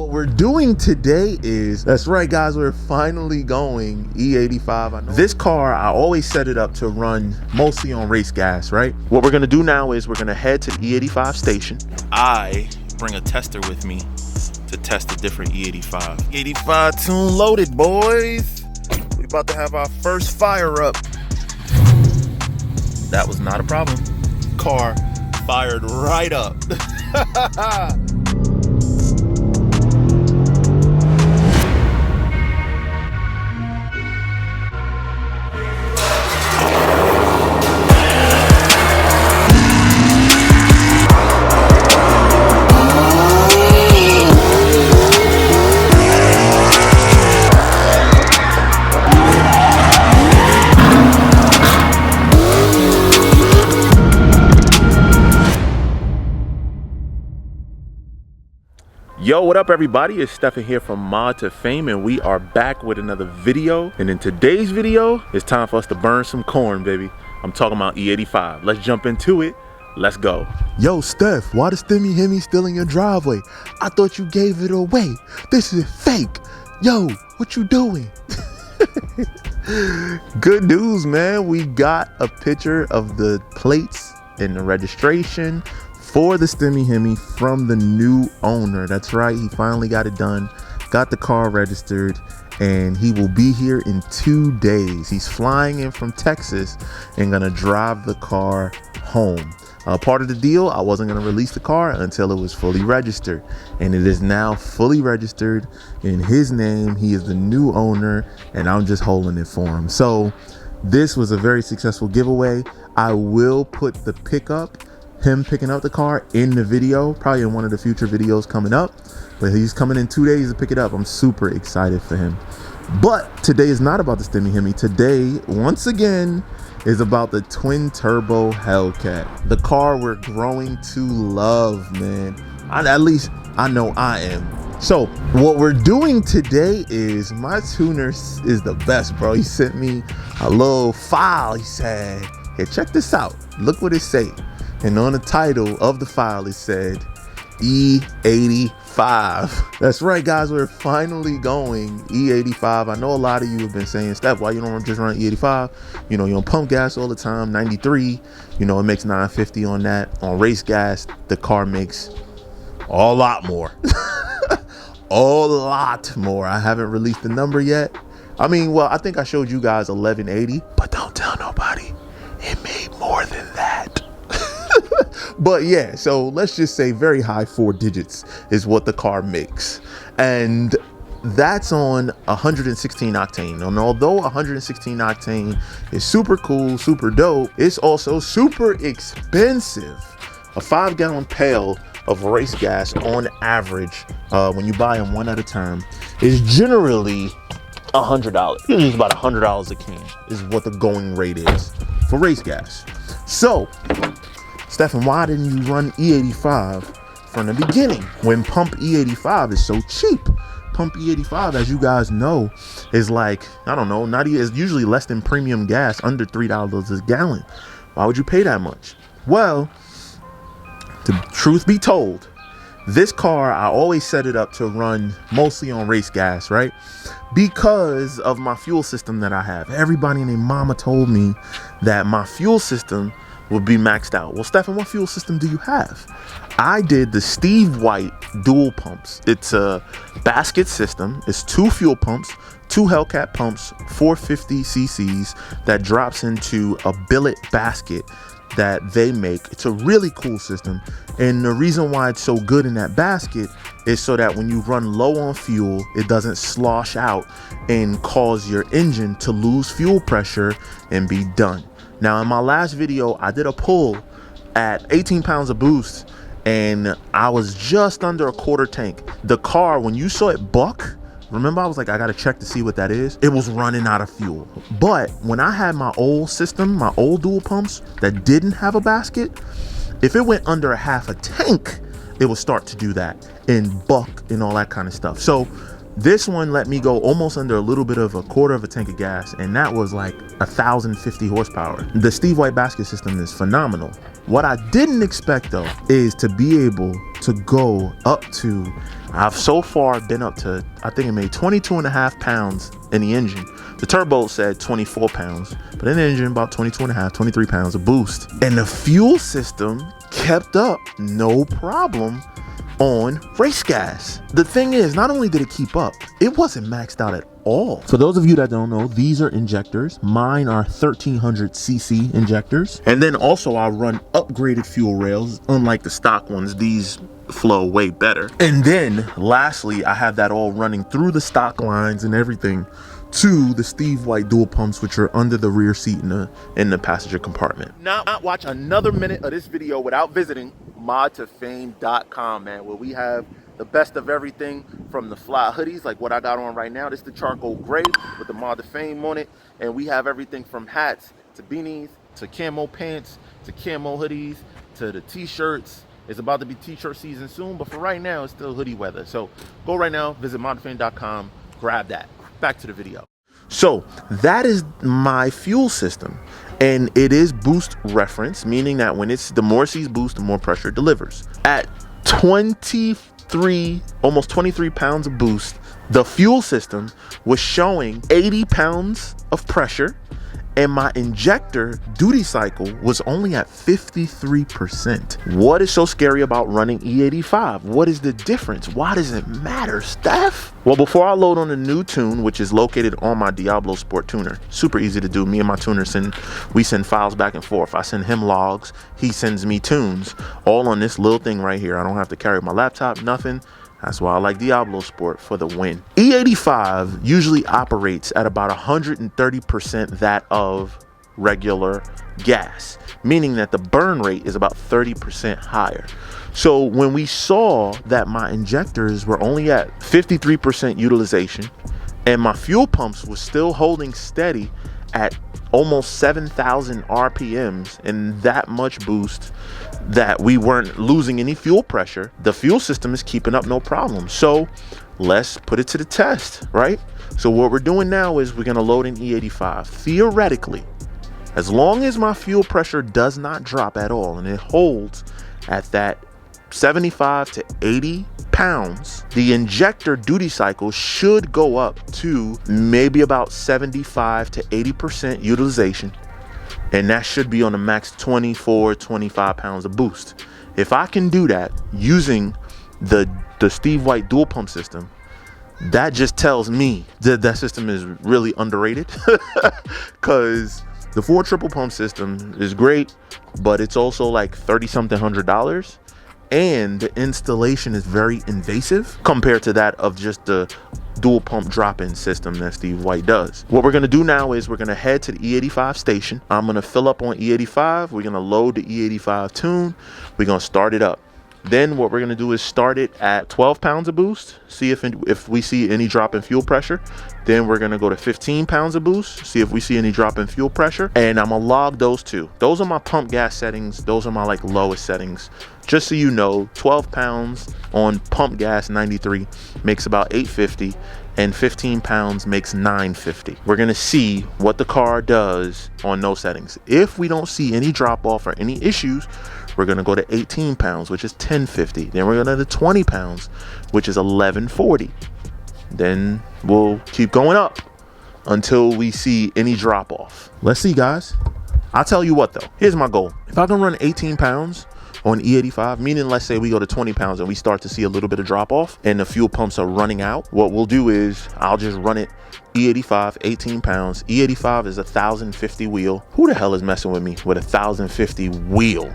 What we're doing today is, that's right guys, we're finally going E85. I know this car, I always set it up to run mostly on race gas, right? What we're gonna do now is we're gonna head to the E85 station. I bring a tester with me to test the different E85. E85 tune loaded, boys. We about to have our first fire up. That was not a problem. Car fired right up. Yo, what up everybody? It's Stefan here from Mod2Fame, and we are back with another video. And in today's video, it's time for us to burn some corn, baby. I'm talking about E85. Let's jump into it. Let's go. Yo, Steph, why the Stimmy Hemi still in your driveway? I thought you gave it away. This is fake. Yo, what you doing? Good news, man. We got a picture of the plates and the registration for the Stimmy Hemi from the new owner. That's right, he finally got it done, got the car registered, and he will be here in 2 days. He's flying in from Texas and gonna drive the car home. Part of the deal, I wasn't gonna release the car until it was fully registered, and it is now fully registered in his name. He is the new owner, and I'm just holding it for him. So this was a very successful giveaway. I will put the pickup, him picking up the car, in the video, probably in one of the future videos coming up, but he's coming in 2 days to pick it up. I'm super excited for him. But today is not about the Stimmy Hemi. Today, once again, is about the twin turbo Hellcat, the car we're growing to love, man. At least I know I am. So what we're doing today is, my tuner is the best, bro. He sent me a little file. He said, hey, check this out, look what it say. And on the title of the file, it said E85. That's right, guys. We're finally going E85. I know a lot of you have been saying, Steph, why you don't just run E85? You know, you don't pump gas all the time, 93. You know, it makes 950 on that. On race gas, the car makes a lot more. A lot more. I haven't released the number yet. I mean, well, I think I showed you guys 1180, but don't tell nobody. It made more than that. But yeah, so let's just say very high 4 digits is what the car makes, and that's on 116 octane. And although 116 octane is super cool, super dope, it's also super expensive. A 5-gallon pail of race gas on average, when you buy them one at a time, is generally $100. Usually about $100 a can is what the going rate is for race gas. So Stefan, why didn't you run E85 from the beginning when pump E85 is so cheap? Pump E85, as you guys know, is like, I don't know, not even, it's usually less than premium gas, under $3 a gallon. Why would you pay that much? Well, the truth be told, this car, I always set it up to run mostly on race gas, right? Because of my fuel system that I have. Everybody and their mama told me that my fuel system will be maxed out. Well, Stefan, what fuel system do you have? I did the Steve White dual pumps. It's a basket system. It's 2 fuel pumps, 2 Hellcat pumps, 450 cc's that drops into a billet basket that they make. It's a really cool system, and the reason why it's so good in that basket is so that when you run low on fuel, it doesn't slosh out and cause your engine to lose fuel pressure and be done. Now, in my last video, I did a pull at 18 pounds of boost, and I was just under a quarter tank. The car, when you saw it buck, remember I was like, I gotta check to see what that is? It was running out of fuel. But when I had my old system, my old dual pumps that didn't have a basket, if it went under a half a tank, it would start to do that and buck and all that kind of stuff. So this one let me go almost under a little bit of a quarter of a tank of gas, and that was like 1,050 horsepower. The Steve White basket system is phenomenal. What I didn't expect though is to be able to go up to I've so far been up to, I think it made 22.5 pounds in the engine. The turbo said 24 pounds, but in the engine about 22.5, 23 pounds of boost. And the fuel system kept up, no problem, on race gas. The thing is, not only did it keep up, it wasn't maxed out at all. For those of you that don't know, these are injectors. Mine are 1300cc injectors. And then also I run upgraded fuel rails. Unlike the stock ones, these flow way better. And then lastly, I have that all running through the stock lines and everything to the Steve White dual pumps, which are under the rear seat in the passenger compartment. Now, watch another minute of this video without visiting Mod2Fame.com, man, where we have the best of everything from the fly hoodies, like what I got on right now. This is the charcoal gray with the Mod2Fame on it. And we have everything from hats to beanies to camo pants to camo hoodies to the t-shirts. It's about to be t-shirt season soon, but for right now, it's still hoodie weather. So go right now, visit Mod2Fame.com, grab that. Back to the video. So that is my fuel system, and it is boost reference, meaning that when it's the more C's boost, the more pressure it delivers. At 23, almost 23 pounds of boost, the fuel system was showing 80 pounds of pressure, and my injector duty cycle was only at 53%. What is so scary about running E85? What is the difference? Why does it matter, Steph? Well, before I load on the new tune, which is located on my DiabloSport tuner, super easy to do. Me and my tuner send files back and forth. I send him logs, he sends me tunes, all on this little thing right here. I don't have to carry my laptop, nothing. That's why I like DiabloSport, for the win. E85 usually operates at about 130% that of regular gas, meaning that the burn rate is about 30% higher. So when we saw that my injectors were only at 53% utilization and my fuel pumps was still holding steady at almost 7,000 RPMs and that much boost, that we weren't losing any fuel pressure, the fuel system is keeping up no problem. So let's put it to the test, right? So what we're doing now is we're gonna load in E85. Theoretically, as long as my fuel pressure does not drop at all and it holds at that 75 to 80 pounds, the injector duty cycle should go up to maybe about 75 to 80% utilization. And that should be on the max 24, 25 pounds of boost. If I can do that using the Steve White dual pump system, that just tells me that that system is really underrated. Because the 4 triple pump system is great, but it's also like $30-something $100. And the installation is very invasive compared to that of just the dual pump drop-in system that Steve White does. What we're gonna do now is we're gonna head to the E85 station. I'm gonna fill up on E85. We're gonna load the E85 tune. We're gonna start it up. Then what we're gonna do is start it at 12 pounds of boost, see if we see any drop in fuel pressure. Then we're gonna go to 15 pounds of boost, see if we see any drop in fuel pressure. And I'm gonna log those two. Those are my pump gas settings. Those are my like lowest settings. Just so you know, 12 pounds on pump gas 93 makes about 850, and 15 pounds makes 950. We're gonna see what the car does on those settings. If we don't see any drop off or any issues, we're gonna go to 18 pounds, which is 1050. Then we're gonna go to 20 pounds, which is 1140. Then we'll keep going up until we see any drop off. Let's see, guys. I'll tell you what though, here's my goal. If I can run 18 pounds on E85, meaning let's say we go to 20 pounds and we start to see a little bit of drop off and the fuel pumps are running out, what we'll do is I'll just run it E85, 18 pounds. E85 is 1,050 wheel. Who the hell is messing with me with 1,050 wheel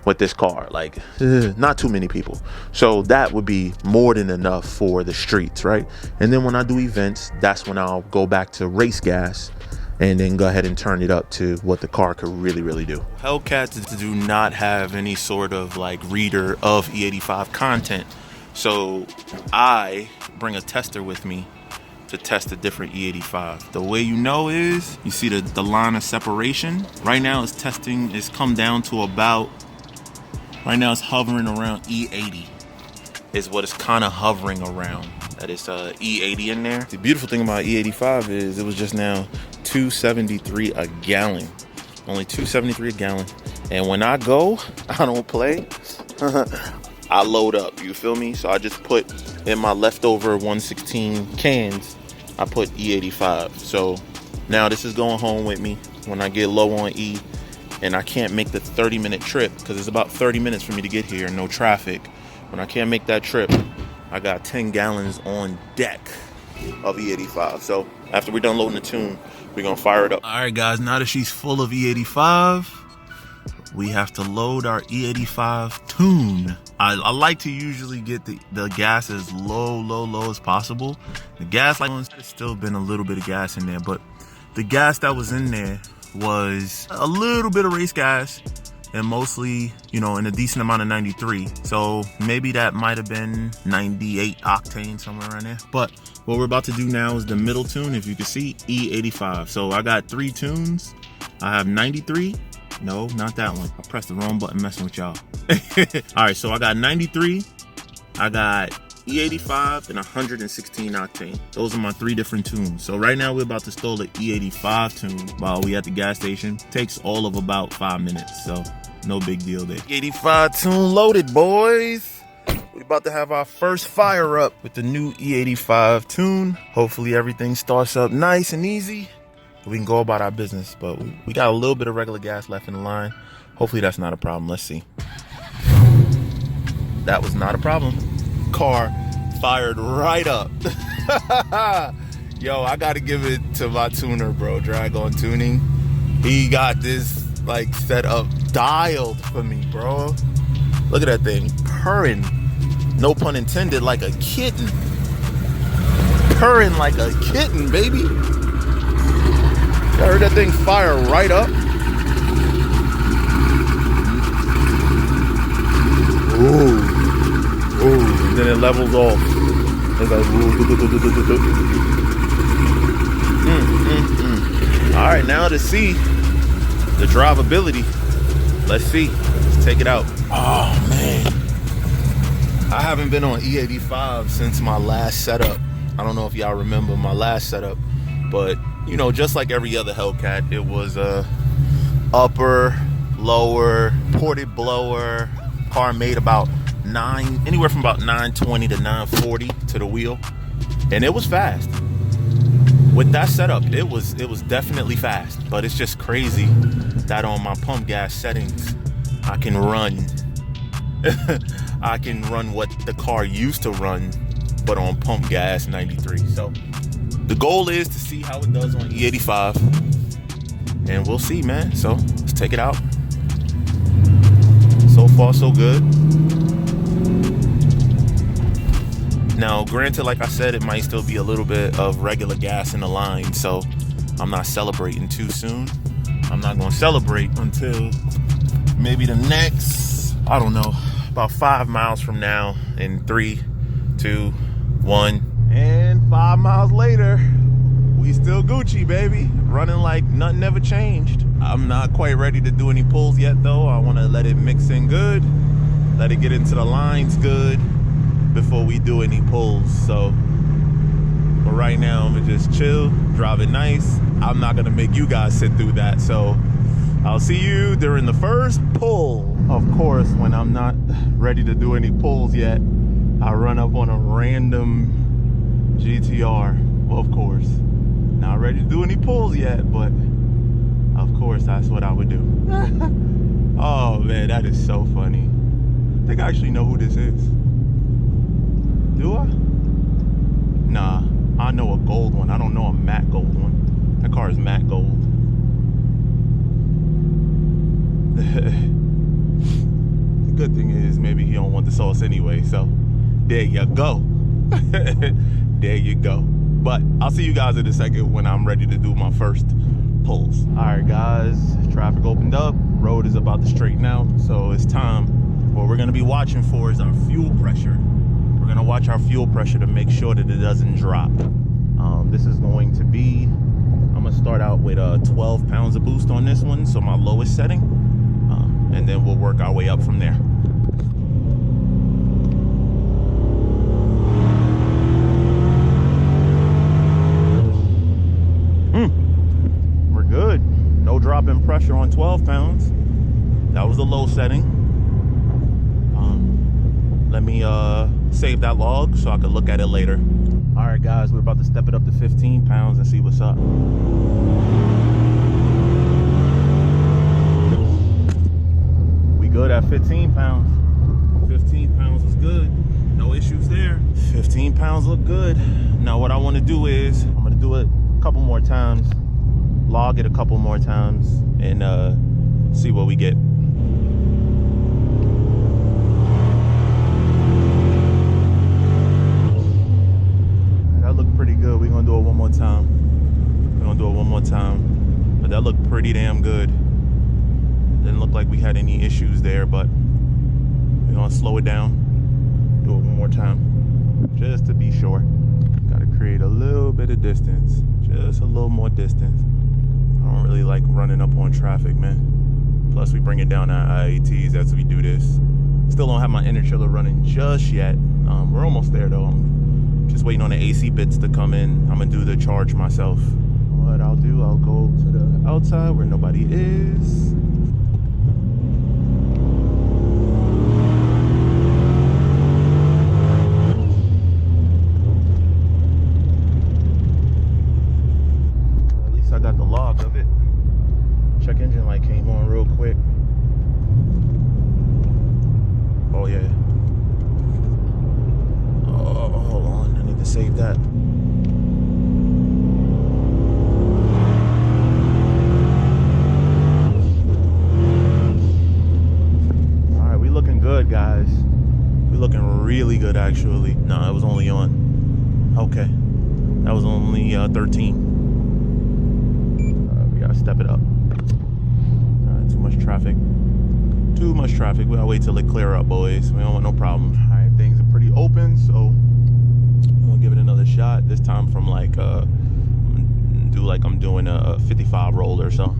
with this car? Like, not too many people. So that would be more than enough for the streets, right? And then when I do events, that's when I'll go back to race gas and then go ahead and turn it up to what the car could really do. Hellcats do not have any sort of like reader of E85 content. So I bring a tester with me to test a different E85. The way you know is, you see the line of separation. Right now it's testing, it's come down to about, right now it's hovering around E80 is what it's kind of hovering around. That is E80 in there. The beautiful thing about E85 is it was just now $2.73 a gallon. Only $2.73 a gallon. And when I go, I don't play. I load up, you feel me? So I just put in my leftover 116 cans, I put E85. So now this is going home with me when I get low on E and I can't make the 30-minute trip, because it's about 30 minutes for me to get here, no traffic. When I can't make that trip, I got 10 gallons on deck of E85. So after we're done loading the tune, we're gonna fire it up. All right, guys, now that she's full of E85, we have to load our E85 tune. I like to usually get the gas as low as possible. The gas, like, there's still been a little bit of gas in there, but the gas that was in there was a little bit of race gas and mostly, you know, in a decent amount of 93. So maybe that might have been 98 octane, somewhere around there. But what we're about to do now is the middle tune, if you can see, E85. So I got 3 tunes. I have 93. No, not that one. I pressed the wrong button messing with y'all. All right, so I got 93. I got E85 and 116 octane. Those are my 3 different tunes. So right now we're about to stall the E85 tune while we at the gas station. Takes all of about 5 minutes, so no big deal there. E85 tune loaded, boys. We're about to have our first fire up with the new E85 tune. Hopefully everything starts up nice and easy. We can go about our business, but we got a little bit of regular gas left in the line. Hopefully that's not a problem. Let's see. That was not a problem. Car fired right up. Yo, I gotta give it to my tuner, bro. Drag on tuning. He got this like set up dialed for me, bro. Look at that thing purring, no pun intended, like a kitten. Purring like a kitten, baby. I heard that thing fire right up. Ooh. Ooh. And then it levels off. It's like, All right, now to see the drivability. Let's see. Let's take it out. Oh, man. I haven't been on E85 since my last setup. I don't know if y'all remember my last setup, but you know, just like every other Hellcat, it was a upper, lower, ported blower. Car made about anywhere from about 920 to 940 to the wheel, and it was fast. With that setup, it was definitely fast. But it's just crazy that on my pump gas settings, I can run. I can run what the car used to run, but on pump gas 93. So the goal is to see how it does on E85, and we'll see, man. So let's take it out. So far, so good. Now, granted, like I said, it might still be a little bit of regular gas in the line, so I'm not celebrating too soon. I'm not going to celebrate until maybe the next, I don't know, about 5 miles from now in 3, 2, 1. And 5 miles later, we still Gucci, baby. Running like nothing ever changed. I'm not quite ready to do any pulls yet, though. I want to let it mix in good, let it get into the lines good before we do any pulls. So for right now, I'm gonna just chill, drive it nice. I'm not gonna make you guys sit through that. So I'll see you during the first pull. Of course, when I'm not ready to do any pulls yet, I run up on a random GTR. Well, of course, not ready to do any pulls yet, but of course that's what I would do. Oh man, that is so funny. I think I actually know who this is. Do I? Nah, I know a gold one. I don't know a matte gold one. That car is matte gold. The good thing is maybe he don't want the sauce anyway, so there you go. There you go. But I'll see you guys in a second when I'm ready to do my first pulls. All right, guys, traffic opened up. Road is about to straighten out, so it's time. What we're gonna be watching for is our fuel pressure. We're gonna watch our fuel pressure to make sure that it doesn't drop. This is going to be, I'm gonna start out with 12 pounds of boost on this one, so my lowest setting, and then we'll work our way up from there. We're good. No drop in pressure on 12 pounds. That was the low setting. Let me save that log so I can look at it later. All right, guys, we're about to step it up to 15 pounds and see what's up. We good at 15 pounds. 15 pounds is good. No issues there. 15 pounds look good. Now what I want to do is, I'm going to do it a couple more times, log it a couple more times, and see what we get. That looked pretty good. We're going to do it one more time. We're going to do it one more time. But that looked pretty damn good. Didn't look like we had any issues there, but we're going to slow it down. Do it one more time, just to be sure. Got to create a little bit of distance, just a little more distance. I don't really like running up on traffic, man. Plus, we bring it down our IATs as we do this. Still don't have my inner chiller running just yet. We're almost there, though. I'm just waiting on the AC bits to come in. I'm going to do the charge myself. What I'll do, I'll go to the outside where nobody is. I got the log of it. Check engine light came on real quick. Oh yeah. Oh, hold on, I need to save that. All right, we looking good, guys. We looking really good, actually. No, it was only on. Okay, that was only 13. Step it up. Too much traffic. Too much traffic. We gotta wait till it clear up, boys. We don't want no problems. All right, things are pretty open, so I'm gonna give it another shot. This time from like, do like I'm doing a 55 roll or so.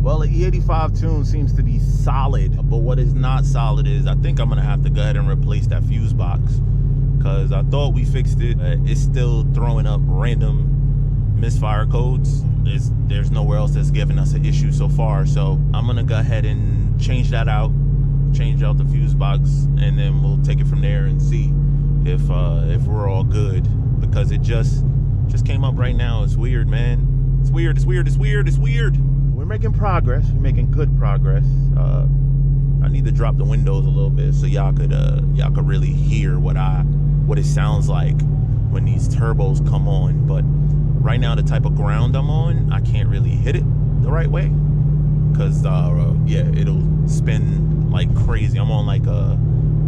Well, the E85 tune seems to be solid, but what is not solid is I think I'm gonna have to go ahead and replace that fuse box, because I thought we fixed it. It's still throwing up random misfire codes. There's nowhere else that's giving us an issue so far, so I'm gonna go ahead and change that out, change out the fuse box, and then we'll take it from there and see if we're all good, because it just came up right now. It's weird, man. It's weird. It's weird. It's weird. It's weird. We're making progress. We're making good progress. I need to drop the windows a little bit so y'all could really hear what it sounds like when these turbos come on. But right now, the type of ground I'm on, I can't really hit it the right way, because yeah, it'll spin like crazy. I'm on like I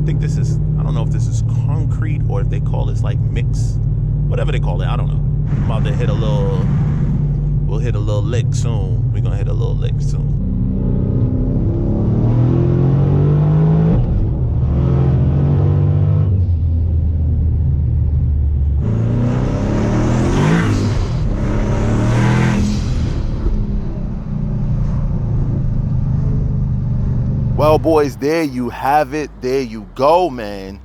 think this is, I don't know if this is concrete or if they call this like mix, whatever they call it. I don't know. I'm about to hit a little. We'll hit a little lick soon. We're gonna hit a little lick soon. Well, boys, there you have it. There you go, man.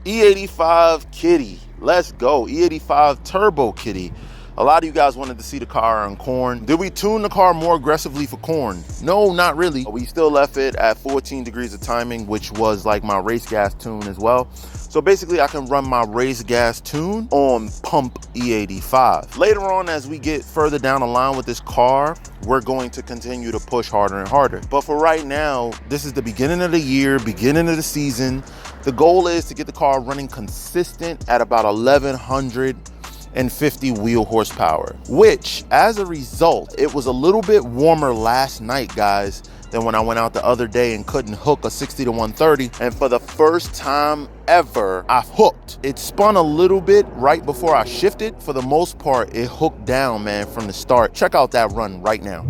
E85 Kitty. Let's go. E85 Turbo Kitty. A lot of you guys wanted to see the car on corn. Did we tune the car more aggressively for corn? No, not really. We still left it at 14 degrees of timing, which was like my race gas tune as well. So basically I can run my race gas tune on pump E85. Later on, as we get further down the line with this car, we're going to continue to push harder and harder. But for right now, this is the beginning of the year, beginning of the season. The goal is to get the car running consistent at about 1,150 wheel horsepower, which as a result, it was a little bit warmer last night, guys, than when I went out the other day and couldn't hook a 60 to 130. And for the first time ever, I hooked. It spun a little bit right before I shifted. For the most part, it hooked down, man, from the start. Check out that run right now.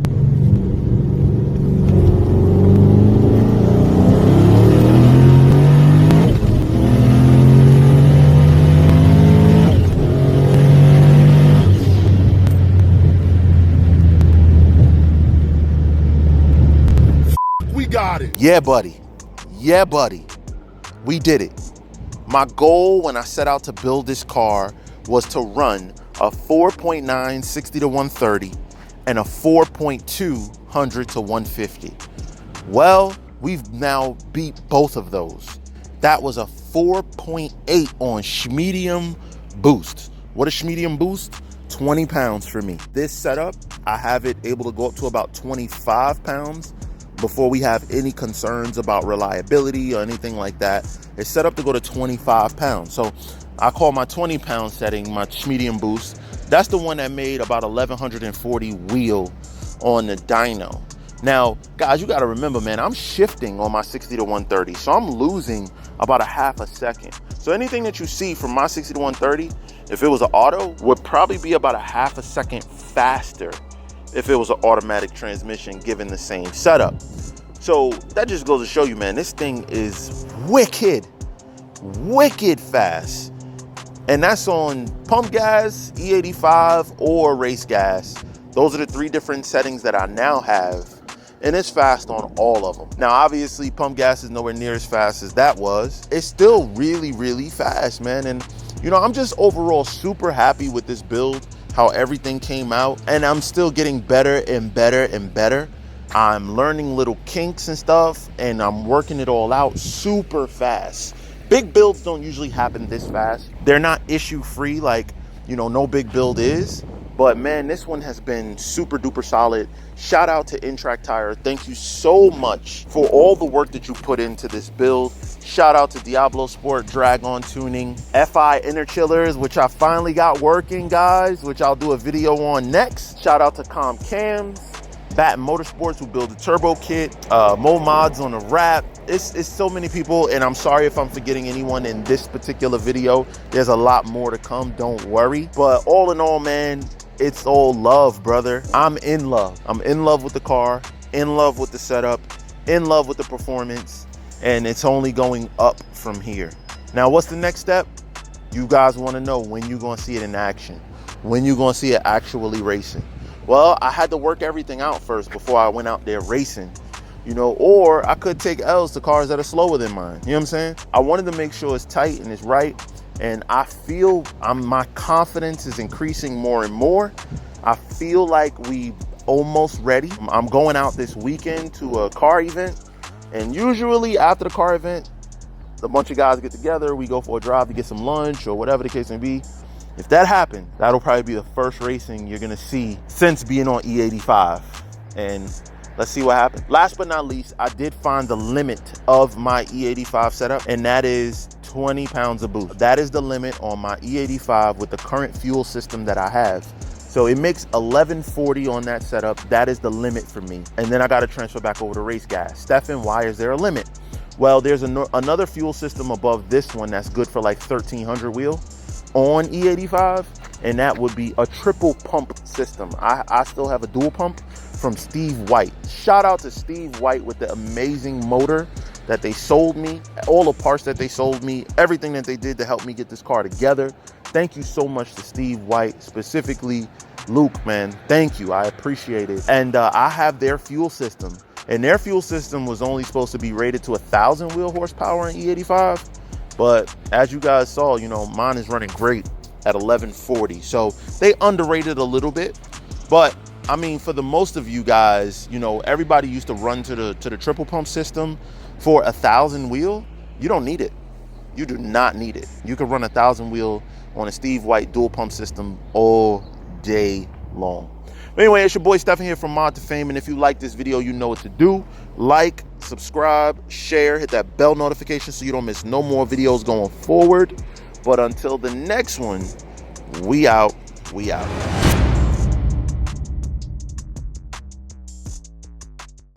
Got it. Yeah, buddy. Yeah, buddy. We did it. My goal when I set out to build this car was to run a 4.9 60 to 130, and a 4.2 100 to 150. Well, we've now beat both of those. That was a 4.8 on Schmedium boost. What is Schmedium boost? 20 pounds for me. This setup, I have it able to go up to about 25 pounds before we have any concerns about reliability or anything like that. It's set up to go to 25 pounds. So I call my 20 pound setting my Schmedium boost. That's the one that made about 1140 wheel on the dyno. Now, guys, you got to remember, man, I'm shifting on my 60 to 130. So I'm losing about a half a second. So anything that you see from my 60 to 130, if it was an auto, would probably be about a half a second faster if it was an automatic transmission given the same setup. So that just goes to show you, man, this thing is wicked fast. And that's on pump gas, E85, or race gas. Those are the three different settings that I now have. And it's fast on all of them. Now, obviously, pump gas is nowhere near as fast as that was. It's still really fast, man. And, you know, I'm just overall super happy with this build, how everything came out. And I'm still getting better and better. I'm learning little kinks and stuff, and I'm working it all out super fast. Big builds don't usually happen this fast. They're not issue free like, you know, no big build is. But man, this one has been super duper solid. Shout out to Intrac Tire. Thank you so much for all the work that you put into this build. Shout out to DiabloSport Drag-On Tuning, FI Inner Chillers, which I finally got working, guys, which I'll do a video on next. Shout out to Com Cams, Baton Motorsports, who build the turbo kit, Mods on the wrap. It's so many people, and I'm sorry if I'm forgetting anyone in this particular video. There's a lot more to come, don't worry. But all in all, man, it's all love, brother. I'm in love. I'm in love with the car, in love with the setup, in love with the performance, and it's only going up from here. Now, what's the next step? You guys want to know when you're going to see it in action, when you're going to see it actually racing. Well, I had to work everything out first before I went out there racing, you know, or I could take L's to cars that are slower than mine. You know what I'm saying? I wanted to make sure it's tight and it's right. And I feel my confidence is increasing more and more. I feel like we almost ready. I'm going out this weekend to a car event. And usually after the car event, a bunch of guys get together. We go for a drive to get some lunch or whatever the case may be. If that happens, that'll probably be the first racing you're gonna see since being on E85. And let's see what happens. Last but not least, I did find the limit of my E85 setup, and that is 20 pounds of boost. That is the limit on my E85 with the current fuel system that I have. So it makes 1140 on that setup. That is the limit for me. And then I got to transfer back over to race gas. Stefan, why is there a limit? Well, there's another fuel system above this one that's good for like 1300 wheel on E85, and that would be a triple pump system. I still have a dual pump from Steve White. Shout out to Steve White with the amazing motor that they sold me, all the parts that they sold me, everything that they did to help me get this car together. Thank you so much to Steve White, specifically Luke, man. Thank you, I appreciate it. And I have their fuel system, and their fuel system was only supposed to be rated to 1,000 wheel horsepower in E85. But as you guys saw, you know, mine is running great at 1140. So they underrated a little bit, but I mean, for the most of you guys, you know, everybody used to run to the triple pump system for 1,000 wheel. You don't need it. You do not need it. You can run 1,000 wheel on a Steve White dual pump system all day long. But anyway, it's your boy Stefan here from Mod2Fame, and if you like this video, you know what to do. Like, subscribe, share, hit that bell notification so you don't miss no more videos going forward. But until the next one, we out.